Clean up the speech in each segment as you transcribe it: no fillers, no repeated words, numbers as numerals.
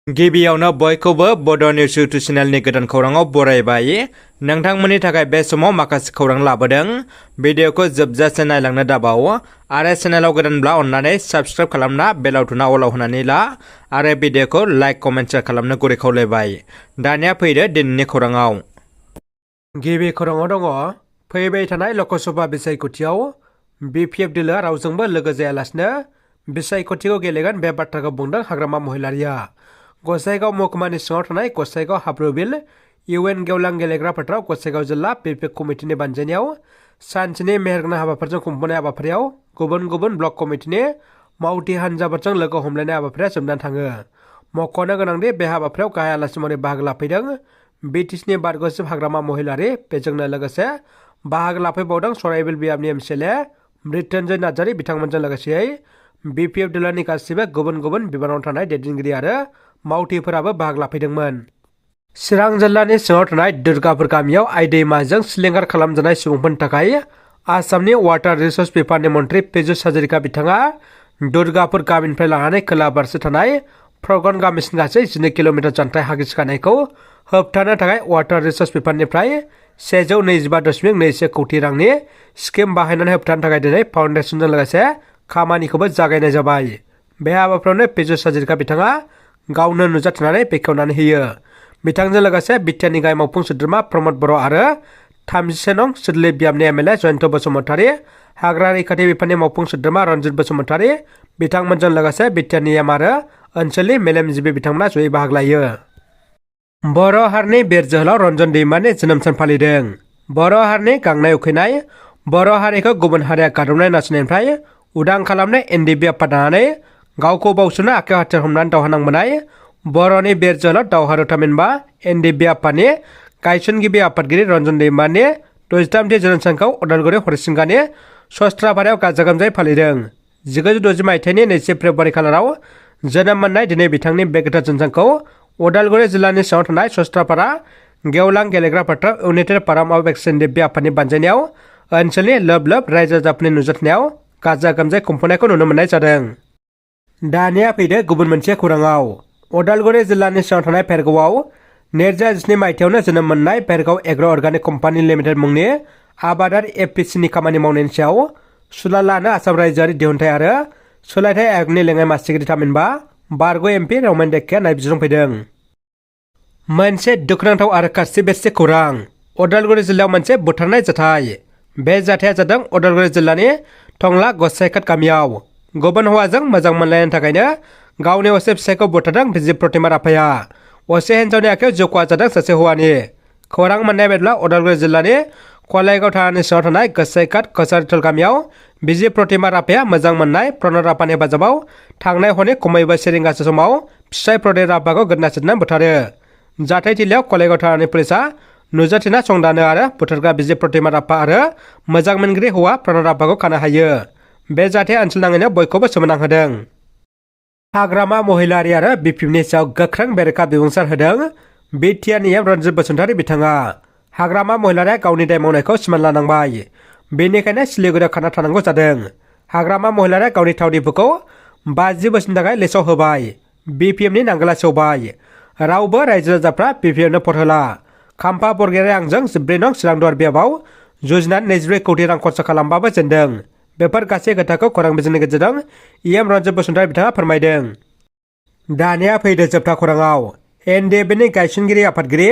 गिबियावनो बयखौबो बड' निउस इउटुब चेनेलनि गोदान खौराङाव बरायबाय। नोंथांमोननि थाखाय बे समाव माखासे खौरां लाबोदों। भिडिअखौ जोबजासे नायलांनो दाबाव आरो चेनेलाव गोदानब्ला अन्नानै साबस्क्राइब खालामना बेल आइकनआ अलाव होनानै ला आरो भिडिअखौ लाइक कमेन्ट शेयार खालामनो गुरै खावलायबाय। दानिया फैदो दिनैनि खौराङाव। गिबि खौराङाव दङ फैबाय थानाय ल'कसभा बिसायख'थियाव बिपिएफ दोलोआ रावजोंबो लोगो जायालासिनो बिसायख'थिखौ गेलेगोन बे बाथ्राखौ बुंदों हाग्रामा महिलारिया। गसाइगाव महकुमानि सिङाव थानाय गसाइगाव हाब्रुबिल इउएन गेवलां गेलेग्रा फोथाराव गसाइगाव जिल्ला बिपिएफ कमिटिनि बानजायनायाव सानसेनि मेहेरगोनां हाबाफारिजों खुंफुंनाय हाबाफारियाव गुबुन गुबुन ब्लक कमिटिनि मावथि हान्जाफोरजों लोगो हमलायनाय हाबाफारिया जोबनानै थाङो। मख'नो गोनांदि बे हाबाफारियाव गाहाय आलासि महरै बाहागो लाफैदों बिटिसिनि बारग'सिब हाग्रामा महिलारि। बेजोंनो लोगोसे बाहागो लाफैबावदों सराइबिल बियाबनि एमसिएलए मृत्युन्जय नार्जारि। बिथांमोनजों लोगोसेयै बिपिएफ दोलोनि गासिबो गुबुन गुबुन बिबानाव थानाय दैदेनगिरि आरो मावथिफोराबो बाहागो लाफैदोंमोन। चिरां जिल्लानि सिङाव थानाय दुर्गापुर गामियाव आइ दैमाजों सिलिंखार खालामजानाय सुबुंफोरनि थाखाय आसामनि वाटार रिसर्स बिफाननि मन्थ्रि पीयूष हाजरिका बिथाङा दुर्गापुर गामिनिफ्राय लानानै खोला फारसे थानाय फरगन गामिसिम गासै 12 किल'मिटार जानथाय हा गिसिखानायखौ होबथानो थाखाय वाटार रिसर्स बिफाननिफ्राय 125.21 कौटि रांनि स्किम बाहायनानै होबथानो थाखाय दिनै फाउन्डेसनजों लोगोसे खामानिखौबो जागायनाय जाबाय। बे हाबाफारियावनो पीयूष हाजरिका बिथाङा गावनो नुजाथिनानै बेखेवनानै होयो। बिथांजों लोगोसे बिटिआरनि गाहाय मावफुं सोद्रोमा प्रमद बर' आरो 37 नं सिदली बियाबनि एमएलए जयन्त बसुमतारी, हाग्रा रैखाथि बिफाननि मावफुं सोद्रोमा रन्जित बसुमतारी, बिथांमोनजों लोगोसे बिटिआरनि एम आरो ओनसोलनि मेलेमजिबि बिथांमोना जयै बाहागो लायो। बर' हारिनि बिर जोहोलाव रन्जन दैमारिनि जोनोम सान फालिदों। बर' हारिनि गांनाय उखैनाय, बर' हारिखौ गुबुन हारिया गादबनाय नासयनायनिफ्राय उदां खालामनो एनडिएफबि आफाद दानानै गावखौ बावसोमनो आखायाव हाथियार हमनानै दावहा नांबोनाय बर'नि बिर जोहोलाव दावहारु थामहिनबा एनडिएफबि आफादनि गायसनगिरि आफादगिरि रन्जन दैमारिनि 63थि जोनोम सानखौ उदालगुरि हरिसिंगानि सस्त्रापारायाव गाजा गोमजायै फालिदों। 1960 मायथाइनि 2 फेब्रुवारि खालाराव जोनोम मोननाय दिनै बिथांनि बे गोथार जोनोम सानखौ उदालगुरि जिल्लानि सिङाव थानाय सस्त्रापारा गेवलां गेलेग्रा फोथाराव United forum of ex NDFB आफादनि बानजायनायाव ओनसोलनि लोब लोब रायजो राजाफोरनि नुजाथिनायाव गाजा गोमजायै खुंफुंनायखौ नुनो मोननाय जादों। दानिया फैदो गुबुन मोनसे खौराङाव। उदालगुरि जिल्लानि सिङाव थानाय भेरगावआव 2017 मायथाइयावनो जोनोम मोननाय Bhergaon agar' organic company limited मुंनि आबादारि एफपिसिनि खामानि मावनायनि सायाव सुलाद लानो आसाम रायजोआरि दिहुनथाइ आरो सोलायथाय आय'गनि लेङाइ मासिगिरि थामहिनबा बारग' एमपि रौमारि डेक्काया नायबिजिरफैदों। मोनसे दुखुनांथाव आरो खास्रि बेस्रि खौरां। उदालगुरि जिल्लायाव मोनसे बुथारनाय जाथाय। बे जाथाया जादों उदालगुरि जिल्लानि टंला गसाइखाट गामियाव। गुबुन हौवाजों मोजां मोनलायनायनि थाखायनो गावनि असे फिसायखौ बुथारदों बिजि प्रतिमा राभाया। असे हिन्जावनि आखायाव जिउ खहा जादों सासे हौवानि। खौरां मोननाय बायदिब्ला उदालगुरि जिल्लानि कलायगाव थानानि सिङाव थानाय गसाइखाट कसारिथल गामियाव बिजि प्रतिमा राभाया मोजां मोननाय प्रनद राभानि हेफाजाबाव थांनाय हरनि खमैबो 1 रिंगासो समाव फिसाय प्रदीप राभाखौ गोदोना सोरजिनानै बुथारो। जाथायथिलियाव कलायगाव थानानि पुलिसा नुजाथिना संदानो आरो बुथारग्रा बिजि प्रतिमा राभा आरो मोजां मोनगिरि हौवा प्रनद राभाखौ खानो हायो। बे जाथाया ओनसोल नाङैनो बयखौबो सोमोनांहोदों। हाग्रामा महिलारि आरो बिपिएफनि सायाव गोख्रों बेरेखा बिबुंसार होदों बिटिआरनि एम रन्जित बसुमतारी बिथाङा। हाग्रामा महिलारिया गावनि दाय मावनायखौ सिमान लानांबाय, बेनिखायनो सिलिगुरियाव खाना थानांगौ जादों। हाग्रामा महिलारिया गावनि थावनिफोरखौ 50 बोसोरनि थाखाय लिस्टआव होबाय। बिपिएफनि नांगोला सेवबाय। रावबो रायजो राजाफ्रा बिपिएफनो भट होला। खाम्फा बरगयारि आंजों 14 नं चिरां दुवार बियाबाव जुजिनानै 24 कौटि रां खरसा खालामबाबो जेनदों। बेफोर गासै खोथाखौ खौरां बिजोंनि गेजेरजों एम रन्जित बसुमतारी बिथाङा फोरमायदों। दानिया फैदो जोबथा खौराङाव। एनडिएफबिनि गायसनगिरि आफादगिरि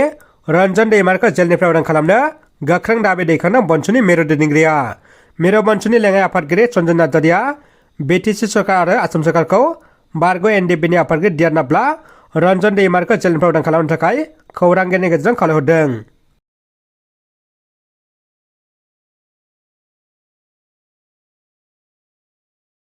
रन्जन दैमारिखौ जेलनिफ्राय उदां खालामनो गोख्रों दाबि दैखांदों बनसुनि मिरु दैदेनगिरिया। मिरु बनसुनि लेङाइ आफादगिरि सन्जय नार्जारिया बिटिसि सरकार आरो आसाम सरकारखौ बारग' एनडिएफबिनि आफादगिरि डिआर नाब्ला रन्जन दैमारिखौ जेलनिफ्राय उदां खालामनो थाखाय खौरांगिरिनि गेजेरजों खावलायहरदों।